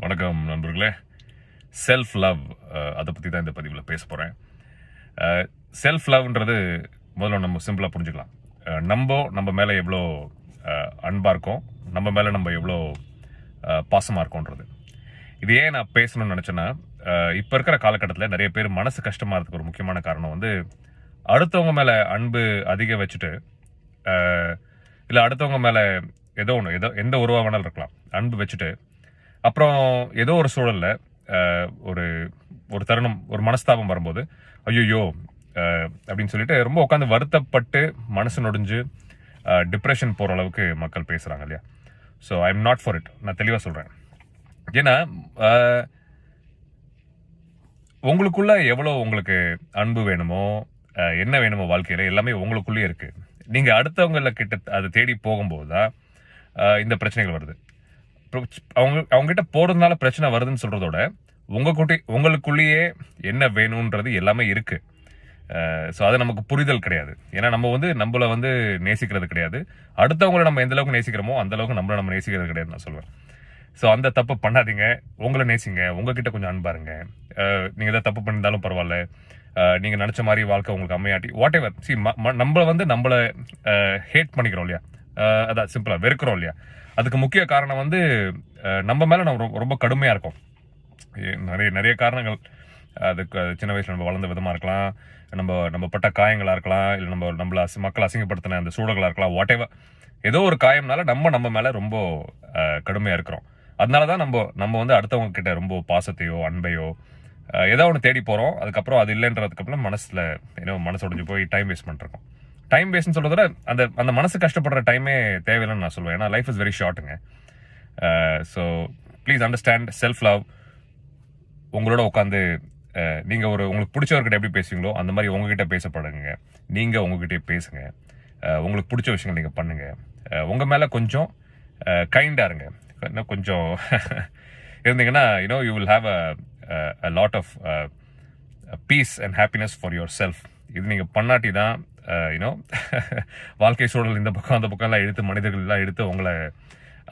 வணக்கம் நண்பர்களே. Self love அதை பற்றி தான் இந்த பதிவில் பேச போகிறேன். செல்ஃப் லவ்ன்றது முதல்ல நம்ம சிம்பிளாக புரிஞ்சுக்கலாம். நம்ம மேலே எவ்வளோ அன்பாக இருக்கோம், நம்ம மேலே நம்ம எவ்வளோ பாசமாக இருக்கோன்றது. இது ஏன் நான் பேசணும்னு நினச்சேன்னா, இப்போ இருக்கிற காலகட்டத்தில் நிறைய பேர் மனசு கஷ்டமாக இருக்கிறதுக்கு ஒரு முக்கியமான காரணம் வந்து அடுத்தவங்க மேலே அன்பு அதிகம் வச்சுட்டு, இல்லை அடுத்தவங்க மேலே ஏதோ எந்த உறவாக வேணாலும் இருக்கலாம், அன்பு வச்சுட்டு அப்புறம் ஏதோ ஒரு சூழலில் ஒரு ஒரு தருணம், ஒரு மனஸ்தாபம் வரும்போது ஐயோ அப்படின்னு சொல்லிட்டு ரொம்ப உட்காந்து வருத்தப்பட்டு மனசு நொடிஞ்சு டிப்ரெஷன் போகிற அளவுக்கு மக்கள் பேசுகிறாங்க இல்லையா. So I am not for it. நான் தெளிவாக சொல்கிறேன். ஏன்னா உங்களுக்குள்ள எவ்வளோ உங்களுக்கு அன்பு வேணுமோ, என்ன வேணுமோ வாழ்க்கையில் எல்லாமே உங்களுக்குள்ளேயே இருக்குது. நீங்கள் அடுத்தவங்கள கிட்ட அதை தேடி போகும்போது தான் இந்த பிரச்சனைகள் வருது. அவங்ககிட்ட போறதுனால பிரச்சனை வருதுன்னு சொல்றதோட உங்களுக்குள்ளேயே என்ன வேணும்ன்றது எல்லாமே இருக்கு. ஸோ அது நமக்கு புரிதல் கிடையாது. ஏன்னா நம்மளை நேசிக்கிறது கிடையாது. அடுத்தவங்களை நம்ம எந்த அளவுக்கு நேசிக்கிறோமோ அந்த அளவுக்கு நம்ம நேசிக்கிறது கிடையாது நான் சொல்லுவேன். ஸோ அந்த தப்பு பண்ணாதீங்க. உங்களை நேசிங்க. உங்ககிட்ட கொஞ்சம் அன்பாருங்க. நீங்க ஏதாவது தப்பு பண்ணியிருந்தாலும் பரவாயில்ல, நீங்க நினைச்ச மாதிரி வாழ்க்கை உங்களுக்கு அமையாட்டி வாட் எவர். சி நம்மளை ஹேட் பண்ணிக்கிறோம் இல்லையா, அதான் சிம்பிளா வெறுக்கிறோம் இல்லையா. அதுக்கு முக்கிய காரணம் நம்ம மேல நம்ம ரொம்ப கடுமையா இருக்கும். நிறைய காரணங்கள். அதுக்கு சின்ன வயசுல நம்ம வளர்ந்த விதமா இருக்கலாம், நம்ம பட்ட காயங்களா இருக்கலாம், இல்லை நம்மள மக்கள் அசிங்கப்படுத்தின அந்த சூழலா இருக்கலாம். வாட் எவர், ஏதோ ஒரு காயம்னால நம்ம மேல ரொம்ப கடுமையா இருக்கிறோம். அதனாலதான் நம்ம அடுத்தவங்க கிட்ட ரொம்ப பாசத்தையோ அன்பையோ ஏதோ ஒன்று தேடி போறோம். அதுக்கப்புறம் அது இல்லைன்றதுக்கு அப்புறம் மனசு உடைஞ்சு போய் டைம் வேஸ்ட் பண்ணிருக்கோம். டைம் வேஸ்ட்னு சொல்றத அந்த மனசு கஷ்டப்படுற டைமே தேவையில்லைன்னு நான் சொல்லுவேன். ஏன்னா லைஃப் இஸ் வெரி ஷார்ட்டுங்க. So please understand self love. உங்களோட உட்காந்து நீங்க உங்களுக்கு பிடிச்சவர்கிட்ட எப்படி பேசுவீங்களோ அந்த மாதிரி உங்ககிட்ட பேசப்படுங்க. நீங்க உங்ககிட்டயே பேசுங்க. உங்களுக்கு பிடிச்ச விஷயங்கள் நீங்க பண்ணுங்க. உங்க மேல கொஞ்சம் கைண்டா இருங்க. இன்னும் கொஞ்சம் இருந்தீங்கன்னா you will have a lot of peace and happiness for yourself. இது நீங்க பண்ணாட்டி தான் வாழ்க்கை சூழல் இந்த பக்கம் அந்த பக்கம் எல்லாம் எடுத்து மனிதர்கள் எல்லாம் எடுத்து உங்களை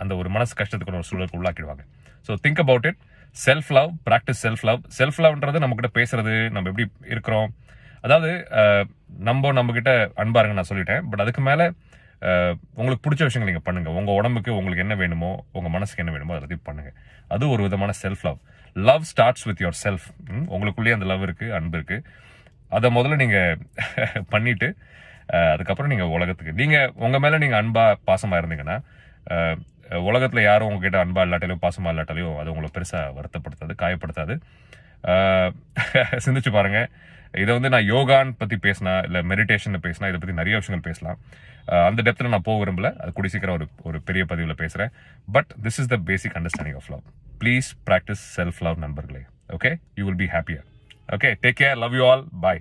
அந்த ஒரு மனசு கஷ்டத்துக்கு ஒரு சூழலுக்கு உள்ளாக்கிடுவாங்க. So think about it. Self love, practice self love. Self லவ்ன்றது நம்ம கிட்ட பேசுறது, நம்ம எப்படி இருக்கிறோம், அதாவது நம்ம கிட்ட அன்பாருங்க நான் சொல்லிட்டேன். பட் அதுக்கு மேல உங்களுக்கு பிடிச்ச விஷயங்கள் நீங்க பண்ணுங்க. உங்க உடம்புக்கு உங்களுக்கு என்ன வேணுமோ, உங்க மனசுக்கு என்ன வேணுமோ அதை பண்ணுங்க. அது ஒரு விதமான self love. Love starts with your self. உங்களுக்குள்ளேயே அந்த லவ் இருக்கு, அன்பு இருக்கு. அதை முதல்ல நீங்க பண்ணிட்டு அதுக்கப்புறம் நீங்க உலகத்துக்கு உங்க மேல நீங்க அன்பா பாசமா இருந்தீங்கன்னா உலகத்துல யாரும் உங்ககிட்ட அன்பா இல்லாட்டாலையும் பாசமா இல்லாட்டாலையும் அது உங்களை பெருசா வருத்தப்படுத்தாது, காயப்படுத்தாது. சிந்திச்சு பாருங்க. இதை நான் யோகான்னு பத்தி பேசினா இல்ல மெடிடேஷன் பேசினா இதை பத்தி நிறைய விஷயங்கள் பேசலாம். அந்த டெப்த்ல நான் போக விரும்பல. அது கூடி சீக்கிரம் ஒரு பெரிய பதிவுல பேசுறேன். But this is the basic understanding of love. Please practice self love நண்பர்களே. Okay, you will be happier. Okay, take care. Love you all. Bye.